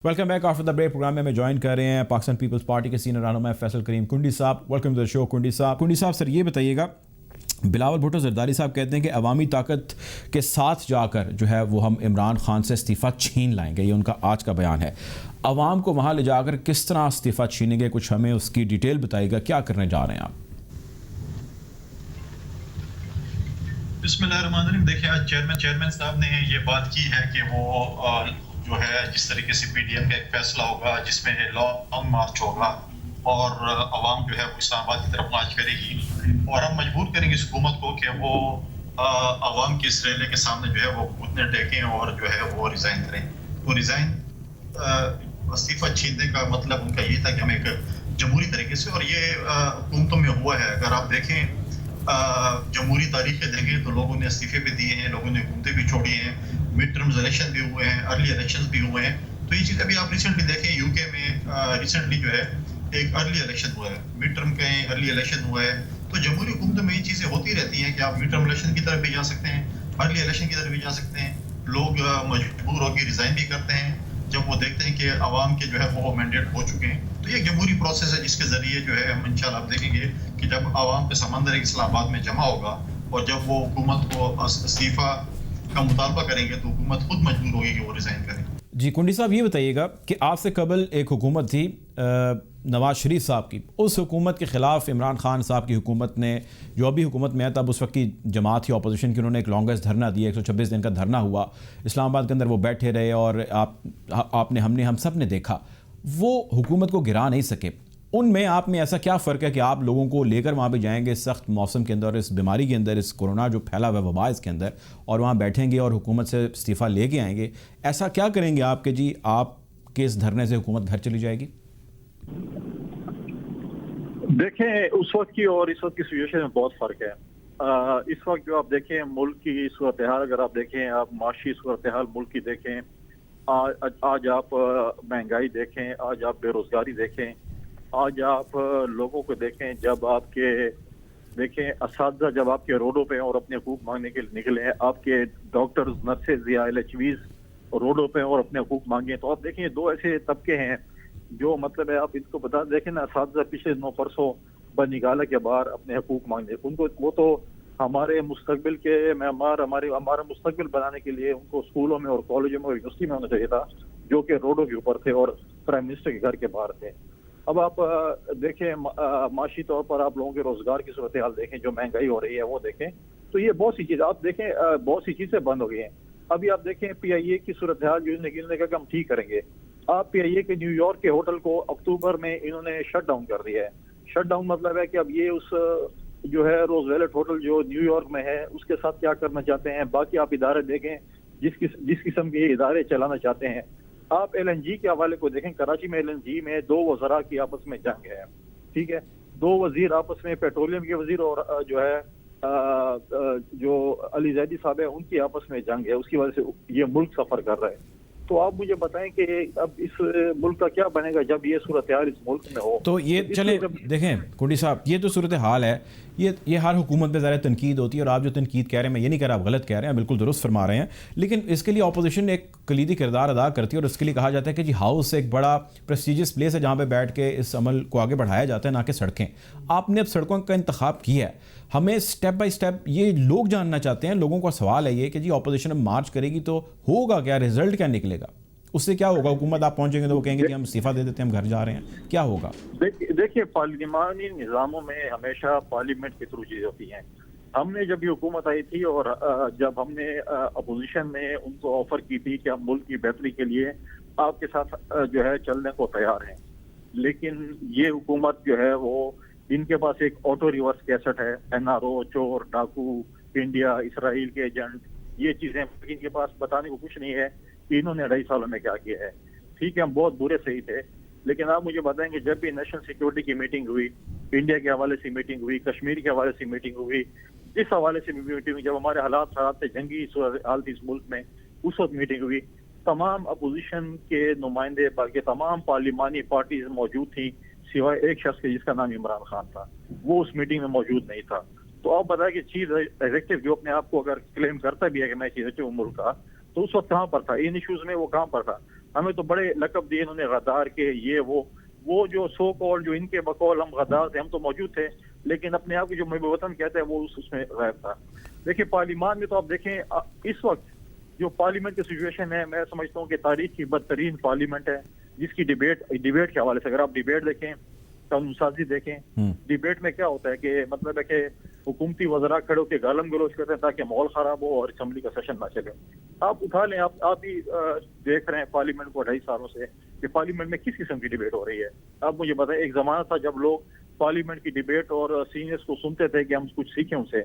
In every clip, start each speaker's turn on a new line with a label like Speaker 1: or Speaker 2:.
Speaker 1: Welcome back after the break. Programme में हमें join कर रहे हैं पाकिस्तान पीपल्स पार्टी के सीनियर रहनुमा फैसल करीम कुंडी साहब। वेलकम टू द शो कुंडी साहब सर ये बताइएगा, बिलावल भुट्टो जरदारी साहब कहते हैं कि अवामी ताकत के साथ जाकर जो है वो हम इमरान खान से इस्तीफ़ा छीन लाएंगे, ये उनका आज का बयान है। अवाम को वहाँ ले जाकर किस तरह इस्तीफ़ा छीनेंगे, कुछ हमें उसकी डिटेल बताइएगा, क्या करने जा रहे हैं आप?
Speaker 2: बिस्मिल्लाहिर्रहमानिर्रहीम। देखिए, आज चेयरमैन साहब ने ये बात की है कि वो जो है जिस तरीके से पीडीएम का एक फैसला होगा जिसमें लॉन्ग मार्च होगा और अवाम जो है वो इस्लामाबाद की तरफ मार्च करेगी और हम मजबूर करेंगे इस हुकूमत को कि वो अवाम के इस रैली के सामने जो है वो घुटने टेकें और जो है वो रिज़ाइन करें। तो रिज़ाइन इस्तीफ़ा छीनने का मतलब उनका ये था कि हम एक जमहूरी तरीके से, और ये हुकूमतों में हुआ है, अगर आप देखें जमहूरी तारीखें देखें तो लोगों ने इस्तीफे भी दिए हैं, लोगों ने हुकूमतें भी छोड़ी हैं, मिड टर्म्स इलेक्शन भी हुए हैं, अर्ली इलेक्शंस भी हुए हैं। तो ये चीज़ अभी आप रिसेंटली देखें, यूके में रिसेंटली जो है एक अर्ली इलेक्शन हुआ है, मिड टर्म का अर्ली इलेक्शन हुआ है। तो जमहूरी हुकूमतों में ये चीज़ें होती रहती हैं कि आप मिड टर्म इलेक्शन की तरफ भी जा सकते हैं, अर्ली इलेक्शन की तरफ भी जा सकते हैं। लोग मजबूर होकर रिज़ाइन भी करते हैं जब वो देखते हैं कि अवाम के जो है वो मैंडेट हो चुके हैं। तो ये एक जमहूरी प्रोसेस है जिसके ज़रिए जो है हम इंशाल्लाह आप देखेंगे कि जब अवाम का समंदर इस्लामाबाद में जमा होगा और जब वो हुकूमत को इस्तीफ़ा का मुतालबा करेंगे तो हुकूमत खुद मजबूर होगी कि वो रिज़ाइन करें।
Speaker 1: जी कुंडी साहब, ये बताइएगा कि आपसे कबल एक हुकूमत थी नवाज शरीफ साहब की, उस हुकूमत के ख़िलाफ़ इमरान खान साहब की हुकूमत ने, जो अभी हुकूमत में है तब उस वक्त की जमात थी अपोजिशन की, उन्होंने एक लॉन्गेस्ट धरना दिया, 126 दिन का धरना हुआ इस्लामाबाद के अंदर, वो बैठे रहे और हम सब ने देखा वो हुकूमत को गिरा नहीं सके। उनमें आप में ऐसा क्या फ़र्क है कि आप लोगों को लेकर वहाँ पे जाएंगे इस सख्त मौसम के अंदर, इस बीमारी के अंदर, इस कोरोना जो फैला हुआ वबा इसके अंदर, और वहाँ बैठेंगे और हुकूमत से इस्तीफ़ा लेके आएंगे? ऐसा क्या करेंगे आप कि जी आपके इस धरने से हुकूमत घर चली जाएगी?
Speaker 3: देखें, उस वक्त की और इस वक्त की सिचुएशन में बहुत फ़र्क है। इस वक्त जो आप देखें मुल्क की सूरत हाल, अगर आप देखें, आप माशी सूरत हाल मुल्क की देखें, आज आप महंगाई देखें, आज आप बेरोज़गारी देखें, आज आप लोगों को देखें, जब आपके देखें असातिज़ा जब आपके रोडों पे और अपने हकूक़ मांगने के लिए निकले हैं, आपके डॉक्टर्स, नर्सेज या LHVs रोडों पे और अपने हकूक़ मांगे, तो आप देखें दो ऐसे तबके हैं जो मतलब है, आप इनको बता देखें ना, असातिज़ा पिछले 9 परसों बनिगाला के बाहर अपने हकूक़ मांगने, उनको वो तो हमारे मुस्तकबिल के मेमार, हमारा मुस्तकबिल बनाने के लिए उनको स्कूलों में और कॉलेजों में और यूनिवर्सिटी में होना चाहिए था, जो कि रोडों के ऊपर थे और प्राइम मिनिस्टर के घर के बाहर थे। अब आप देखें माशी तौर पर आप लोगों के रोजगार की सूरत हाल देखें, जो महंगाई हो रही है वो देखें, तो ये बहुत सी चीज़ आप देखें, बहुत सी चीज़ें बंद हो गई हैं। अभी आप देखें PIA की सूरत हाल, जो इन्होंने कहा कि हम ठीक करेंगे। आप PIA के न्यूयॉर्क के होटल को अक्टूबर में इन्होंने शट डाउन कर दिया है। शट डाउन मतलब है कि अब ये उस जो है रोजवेलेट होटल जो न्यूयॉर्क में है उसके साथ क्या करना चाहते हैं। बाकी आप इदारे देखें, जिस किस्म के इदारे चलाना चाहते हैं। आप LNG के हवाले को देखें, कराची में LNG में 2 वज़रा की आपस में जंग है, ठीक है, 2 वजीर आपस में, पेट्रोलियम के वजीर और जो है जो अली जैदी साहब है उनकी आपस में जंग है, उसकी वजह से ये मुल्क सफर कर रहा है। तो आप मुझे बताएं कि अब इस मुल्क का क्या बनेगा जब ये सूरत हाल इस मुल्क में हो।
Speaker 1: तो ये चले देखें कुंडी साहब, ये तो सूरत हाल है, ये हर हुकूमत पे ज़्यादा तनकीद होती है, और आप जो तनकीद कह रहे हैं, मैं ये नहीं कह रहा आप गलत कह रहे हैं, बिल्कुल दुरुस्त फरमा रहे हैं, लेकिन इसके लिए अपोजिशन एक कलीदी किरदार अदा करती है, और इसके लिए कहा जाता है कि जी हाउस एक बड़ा प्रेस्टिजियस प्लेस है जहाँ पे बैठ के इस अमल को आगे बढ़ाया जाता है, ना कि सड़कें। आपने अब सड़कों का इंतखाब किया है, हमें स्टेप बाय स्टेप ये लोग जानना चाहते हैं, लोगों का सवाल है ये कि जी अपोजिशन अब मार्च करेगी तो होगा क्या, रिजल्ट क्या निकलेगा, उससे क्या होगा? हुकूमत आप पहुंचेंगे तो वो कहेंगे कि हम इस्तीफा दे देते हैं, हम घर जा रहे हैं, क्या होगा?
Speaker 3: देखिए, पार्लिमानी निज़ामों में हमेशा पार्लियामेंट के थ्रू चीज़ होती हैं। हमने जब ये हुकूमत आई थी और जब हमने अपोजिशन में उनको ऑफर की थी कि हम मुल्क की बेहतरी के लिए आपके साथ जो है चलने को तैयार हैं, लेकिन ये हुकूमत जो है वो, इनके पास एक ऑटो रिवर्स कैसेट है, NRO, चोर, डाकू, इंडिया, इसराइल के एजेंट, ये चीज़ें इनके पास बताने को कुछ नहीं है कि इन्होंने 2.5 सालों में क्या किया है। ठीक है, हम बहुत बुरे सही थे, लेकिन आप मुझे बताएंगे जब भी नेशनल सिक्योरिटी की मीटिंग हुई, इंडिया के हवाले से मीटिंग हुई, कश्मीर के हवाले से मीटिंग हुई, जिस हवाले से मीटिंग हुई, जब हमारे हालात थे, जंगी हाल थी इस मुल्क में, उस वक्त मीटिंग हुई, तमाम अपोजिशन के नुमाइंदे बल्कि तमाम पार्लिमानी पार्टीज मौजूद थी, सिवाय एक शख्स के जिसका नाम इमरान खान था, वो उस मीटिंग में मौजूद नहीं था। तो आप बताएं कि चीफ एग्जीक्यूटिव जो अपने आप को अगर क्लेम करता भी है कि मैं चीफ एग्जीक्यूटिव मुल्क का, तो उस वक्त कहाँ पर था, इन इश्यूज में वो कहाँ पर था। ہمیں تو بڑے لقب دیے انہوں نے غدار کے، یہ وہ جو سو کال جو ان کے بقول ہم غدار تھے، ہم تو موجود تھے لیکن اپنے آپ کو جو محب وطن کہتے ہیں وہ اس میں غائب تھا. دیکھیں پارلیمان میں تو آپ دیکھیں اس وقت جو پارلیمنٹ کی سچویشن ہے، میں سمجھتا ہوں کہ تاریخ کی بدترین پارلیمنٹ ہے، جس کی ڈیبیٹ کے حوالے سے اگر آپ ڈیبیٹ دیکھیں، قانون سازی دیکھیں، ڈیبیٹ میں کیا ہوتا ہے کہ مطلب ہے کہ حکومتی وزراء کھڑے ہو کے گالم گلوچ کرتے ہیں تاکہ ماحول خراب ہو اور اسمبلی کا سیشن نہ چلے. آپ اٹھا لیں، آپ بھی دیکھ رہے ہیں پارلیمنٹ کو 2.5 سالوں سے کہ پارلیمنٹ میں کس قسم کی ڈیبیٹ ہو رہی ہے. آپ مجھے بتائیں، ایک زمانہ تھا جب لوگ پارلیمنٹ کی ڈیبیٹ اور سینئرز کو سنتے تھے کہ ہم کچھ سیکھیں ان سے.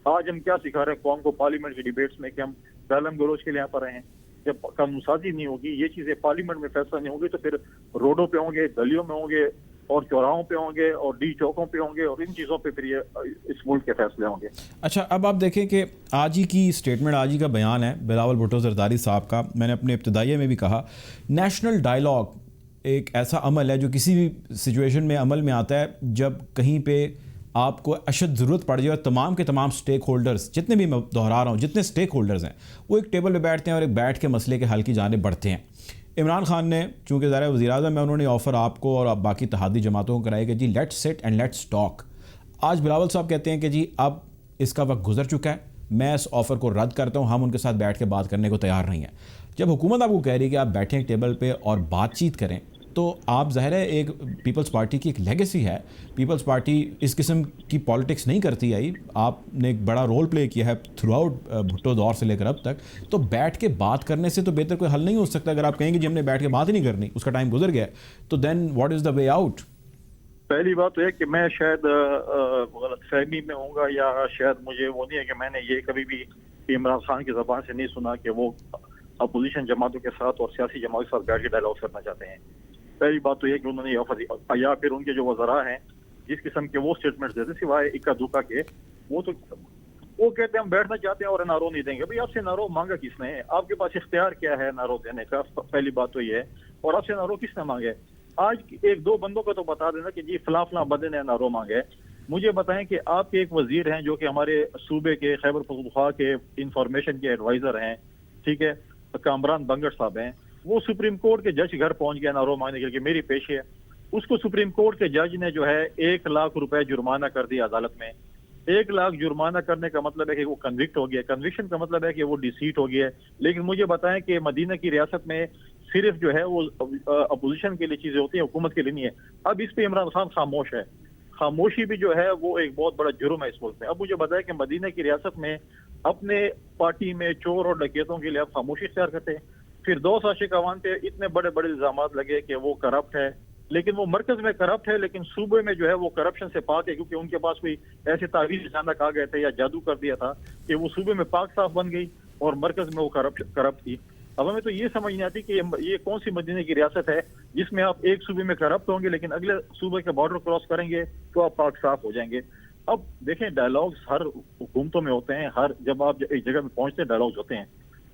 Speaker 3: آج ہم کیا سکھا رہے ہیں قوم کو پارلیمنٹ کی ڈیبیٹس میں کہ ہم گالم گلوچ کے لیے یہاں پر رہے ہیں. جب قانون سازی نہیں ہوگی، یہ چیزیں پارلیمنٹ میں فیصلہ نہیں ہوگی، تو پھر روڈوں پہ ہوں گے، گلیوں میں ہوں گے اور چوراہوں پہ ہوں گے اور ڈی چوکوں پہ ہوں گے اور ان چیزوں پہ پھر یہ اس ملک کے فیصلے ہوں گے.
Speaker 1: اچھا، اب آپ دیکھیں کہ آج ہی کی اسٹیٹمنٹ، آج ہی کا بیان ہے بلاول بھٹو زرداری صاحب کا. میں نے اپنے ابتدائیے میں بھی کہا، نیشنل ڈائلاگ ایک ایسا عمل ہے جو کسی بھی سچویشن میں عمل میں آتا ہے جب کہیں پہ آپ کو اشد ضرورت پڑ جائے اور تمام کے تمام سٹیک ہولڈرز، جتنے بھی میں دہرا رہا ہوں، جتنے سٹیک ہولڈرز ہیں وہ ایک ٹیبل پہ بیٹھتے ہیں اور ایک بیٹھ کے مسئلے کے حل کی جانب بڑھتے ہیں. عمران خان نے چونکہ ظاہر وزیر اعظم ہے، انہوں نے آفر آپ کو اور باقی اتحادی جماعتوں کو کرایا کہ جی لیٹس سٹ اینڈ لیٹس ٹاک. آج بلاول صاحب کہتے ہیں کہ جی اب اس کا وقت گزر چکا ہے، میں اس آفر کو رد کرتا ہوں، ہم ان کے ساتھ بیٹھ کے بات کرنے کو تیار نہیں ہیں. جب حکومت آپ کو کہہ رہی ہے کہ آپ بیٹھیں ایک ٹیبل پہ اور بات چیت کریں، تو آپ ظاہر ہے ایک پیپلز پارٹی کی ایک لیگیسی ہے. پیپلز پارٹی اس قسم کی پالیٹکس نہیں کرتی آئی، آپ نے ایک بڑا رول پلے کیا ہے تھرو آؤٹ بھٹو دور سے لے کر اب تک. تو بیٹھ کے بات کرنے سے تو بہتر کوئی حل نہیں ہو سکتا. اگر آپ کہیں گے جی ہم نے بیٹھ کے بات ہی نہیں کرنی، اس کا ٹائم گزر گیا، تو دین what is the way out?
Speaker 3: پہلی بات تو ہے کہ میں شاید غلط فہمی میں ہوں گا، یا شاید مجھے وہ نہیں ہے کہ میں نے یہ کبھی بھی عمران خان کی زبان سے نہیں سنا کہ وہ اپوزیشن جماعتوں کے ساتھ اور سیاسی جماعتوں کے ساتھ بیٹھ کے ڈائلاگ کرنا چاہتے ہیں. پہلی بات تو یہ کہ انہوں نے آفر، یا پھر ان کے جو وزراء ہیں جس قسم کے وہ اسٹیٹمنٹس دیتے سوائے اکا دکا کے، وہ کہتے ہیں ہم بیٹھنا چاہتے ہیں اور این آر او نہیں دیں گے. بھائی آپ سے این آر او مانگا کس نے ہے؟ آپ کے پاس اختیار کیا ہے این آر او دینے کا؟ پہلی بات تو یہ ہے. اور آپ سے این آر او کس نے مانگے؟ آج ایک دو بندوں کو تو بتا دینا کہ جی فلاں فلاں بندے نے این آر او مانگے. مجھے بتائیں کہ آپ کے ایک وزیر ہیں جو کہ ہمارے صوبے کے خیبر پختونخوا کے انفارمیشن کے ایڈوائزر ہیں، ٹھیک ہے، کامران بنگٹ صاحب ہیں، وہ سپریم کورٹ کے جج گھر پہنچ گئے این آر او مانگنے کے لیے کہ میری پیش ہے. اس کو سپریم کورٹ کے جج نے جو ہے 1 لاکھ روپے جرمانہ کر دیا عدالت میں. 1 لاکھ جرمانہ کرنے کا مطلب ہے کہ وہ کنوکٹ ہو گیا، کنوکشن کا مطلب ہے کہ وہ ڈیسیٹ ہو گیا. لیکن مجھے بتائیں کہ مدینہ کی ریاست میں صرف جو ہے وہ اپوزیشن کے لیے چیزیں ہوتی ہیں، حکومت کے لیے نہیں ہے. اب اس پہ عمران خان خاموش ہے. خاموشی بھی جو ہے وہ ایک بہت بڑا جرم ہے اس ملک میں. اب مجھے بتائیں کہ مدینہ کی ریاست میں اپنے پارٹی میں چور اور ڈکیتوں کے لیے آپ خاموشی اختیار کرتے ہیں. پھر دوست عاشق عوان پہ اتنے بڑے بڑے الزامات لگے کہ وہ کرپٹ ہے، لیکن وہ مرکز میں کرپٹ ہے لیکن صوبے میں جو ہے وہ کرپشن سے پاک ہے، کیونکہ ان کے پاس کوئی ایسے تعویذ اچانک آ گئے تھے یا جادو کر دیا تھا کہ وہ صوبے میں پاک صاف بن گئی اور مرکز میں وہ کرپٹ تھی. اب ہمیں تو یہ سمجھ نہیں آتی کہ یہ کون سی مدینہ کی ریاست ہے جس میں آپ ایک صوبے میں کرپٹ ہوں گے لیکن اگلے صوبے کے بارڈر کراس کریں گے تو آپ پاک صاف ہو جائیں گے. اب دیکھیں ڈائلاگز ہر حکومتوں میں ہوتے ہیں، جب آپ ایک جگہ میں پہنچتے ہیں ڈائلاگز ہوتے ہیں،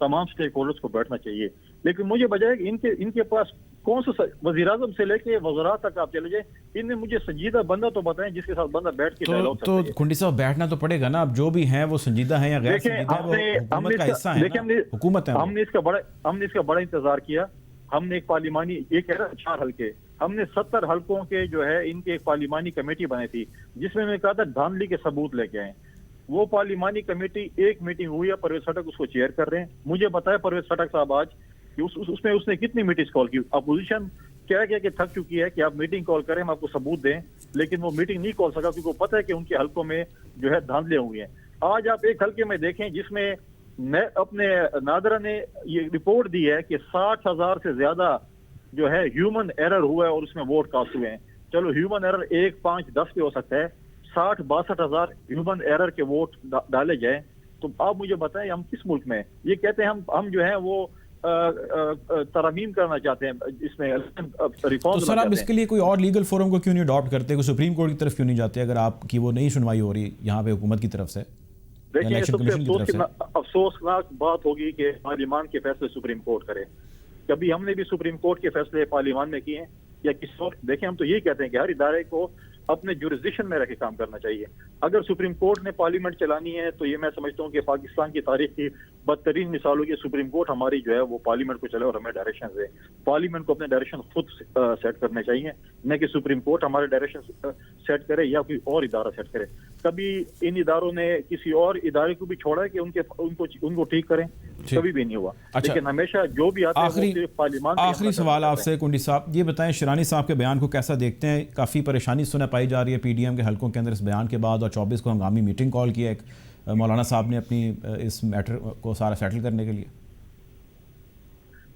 Speaker 3: تمام سٹیک ہولڈرز کو بیٹھنا چاہیے. لیکن مجھے بجائے کہ ان کے پاس کون سا وزیر اعظم سے لے کے وزراء تک آپ چلے جائیں، ان میں مجھے سنجیدہ بندہ تو بتائیں جس کے ساتھ بندہ بیٹھ کے ڈائلاگ کرتا ہے.
Speaker 1: تو کنڈی صاحب بیٹھنا تو پڑے گا نا. اب جو بھی ہیں وہ سنجیدہ ہیں یا غیر سنجیدہ ہیں، وہ حکومت کا حصہ ہیں نا، حکومت ہے. ہم نے
Speaker 3: اس کا بڑا انتظار کیا. ہم نے ایک پارلیمانی، یہ کہہ رہا 4 حلقے، ہم نے 70 حلقوں کے جو ہے ان کے ایک پارلیمانی کمیٹی بنائی تھی جس میں نے کہا تھا دھاندلی کے ثبوت لے کے آئیں. وہ پارلیمانی کمیٹی ایک میٹنگ ہوئی ہے، پرویز خٹک اس کو چیئر کر رہے ہیں. مجھے بتایا پرویز خٹک صاحب آج کہ اس نے کتنی میٹنگز کال کی. اپوزیشن کیا کہ تھک چکی ہے کہ آپ میٹنگ کال کریں، ہم آپ کو ثبوت دیں، لیکن وہ میٹنگ نہیں کال سکا کیونکہ وہ پتہ ہے کہ ان کے حلقوں میں جو ہے دھاندلے ہوئی ہیں. آج آپ ایک حلقے میں دیکھیں جس میں اپنے نادرہ نے یہ رپورٹ دی ہے کہ 60,000 سے زیادہ جو ہے ہیومن ایرر ہوا ہے اور اس میں ووٹ کاسٹ ہوئے ہیں. چلو ہیومن ایرر 1, 5, 10 پہ ہو سکتا ہے، 60-62,000 ہیومن ایرر کے ووٹ ڈالے جائیں تو آپ مجھے بتائیں ہم کس ملک میں؟ یہ کہتے ہیں ہم جو ہیں وہ ترمیم کرنا چاہتے ہیں، اس میں ریفارم.
Speaker 1: تو سر آپ اس کے لیے کوئی اور لیگل فورم کو کیوں نہیں اڈاپٹ کرتے؟ کوئی سپریم کورٹ کی طرف کیوں نہیں جاتے اگر آپ کی وہ نہیں سنوائی ہو رہی یہاں پہ حکومت کی طرف سے؟
Speaker 3: دیکھیے سب سے افسوسناک بات ہوگی کہ پارلیمان کے فیصلے سپریم کورٹ کرے. کبھی ہم نے بھی سپریم کورٹ کے فیصلے پارلیمان میں کیے ہیں یا کس وقت؟ دیکھیں ہم تو یہی کہتے ہیں کہ ہر ادارے کو اپنے جورسڈکشن میں رہ کے کام کرنا چاہیے. اگر سپریم کورٹ نے پارلیمنٹ چلانی ہے تو یہ میں سمجھتا ہوں کہ پاکستان کی تاریخ کی बदतरीन मिसालों की सुप्रीम कोर्ट हमारी जो है वो पार्लियामेंट को चले और हमें डायरेक्शन दे। पार्लियामेंट को अपने डायरेक्शन खुद सेट करने चाहिए, न कि सुप्रीम कोर्ट हमारे डायरेक्शन सेट करे या कोई और इदारा सेट करे। कभी इन इदारों ने किसी और इदारे को भी छोड़ा है कि उनको ठीक करें? कभी भी नहीं हुआ।
Speaker 1: अच्छा,
Speaker 3: लेकिन हमेशा जो भी आता है वो सिर्फ पार्लियामेंट।
Speaker 1: आखिरी सवाल आपसे कुंडी साहब, ये बताएं शिरानी साहब के बयान को कैसा देखते हैं? काफ़ी परेशानी सुना पाई जा रही है पीडीएम के हलकों के अंदर इस बयान के बाद, और 24 को हंगामी मीटिंग कॉल किया एक मौलाना साहब ने अपनी इस मैटर को सारा सेटल करने के लिए।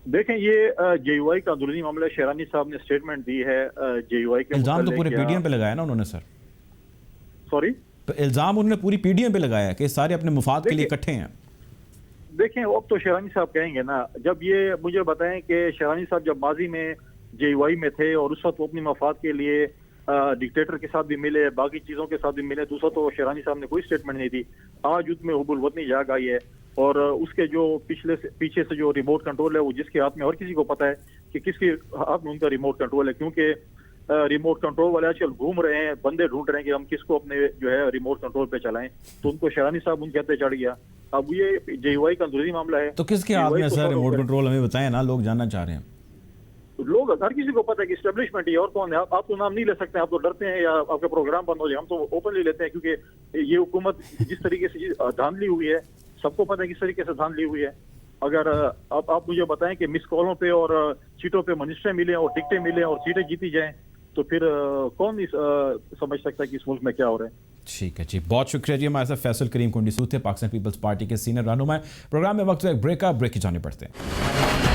Speaker 3: देखें, ये जेयूआई का अंदरूनी मामला, शेरानी साहब ने स्टेटमेंट दी है जेयूआई के।
Speaker 1: इल्जाम तो पूरे पीडीएम पे लगाया ना उन्होंने सर?
Speaker 3: सॉरी,
Speaker 1: इल्जाम उन्होंने पूरी पीडीएम पे लगाया कि सारे अपने मुफाद के लिए इकट्ठे हैं।
Speaker 3: देखें, अब तो शेरानी साहब कहेंगे ना। जब ये मुझे बताएं कि शेरानी साहब जब माजी में जेयूआई में थे और उस वक्त वो अपनी मफाद के लिए डिक्टेटर के साथ भी मिले, बाकी चीज़ों के साथ भी मिले, दूसरा तो शेरानी साहब ने कोई स्टेटमेंट नहीं दी। आज युद्ध में हुबुल वतनी जाग आई है और उसके जो पीछे से जो रिमोट कंट्रोल है वो जिसके हाथ में, हर किसी को पता है कि किसके हाथ में उनका रिमोट कंट्रोल है, क्योंकि रिमोट कंट्रोल वाले आजकल घूम रहे हैं, बंदे ढूंढ रहे हैं कि हम किसको अपने जो है रिमोट कंट्रोल पे चलाएं। तो उनको शेरानी साहब उनके हाथ पे चढ़ गया। अब ये जेयूआई का अंदरूनी मामला है।
Speaker 1: तो किसके हाथ में सर रिमोट कंट्रोल, हमें बताएं ना, लोग जानना चाह रहे हैं।
Speaker 3: लोग, हर किसी को पता है कि एस्टेब्लिशमेंट ही, और कौन है। आप तो नाम नहीं ले सकते, आप तो डरते हैं या आपके प्रोग्राम बंद हो जाए। हम तो ओपनली लेते हैं, क्योंकि ये हुकूमत जिस तरीके से धांधली हुई है, सबको पता है किस तरीके से धांधली हुई है। अगर आप मुझे बताएं कि मिस कॉलों पे और सीटों पे मिनिस्टर मिले और टिकटें मिले और सीटें जीती जाएं, तो फिर कौन समझ सकता है कि इस मुल्क में क्या हो रहा है।
Speaker 1: ठीक है जी, बहुत शुक्रिया जी। हमारे साथ फैसल करीम कुंडी सूद थे, पाकिस्तान पीपल्स पार्टी के सीनियर रहनुमा। प्रोग्राम में वक्त एक ब्रेक की जाने पड़ते हैं।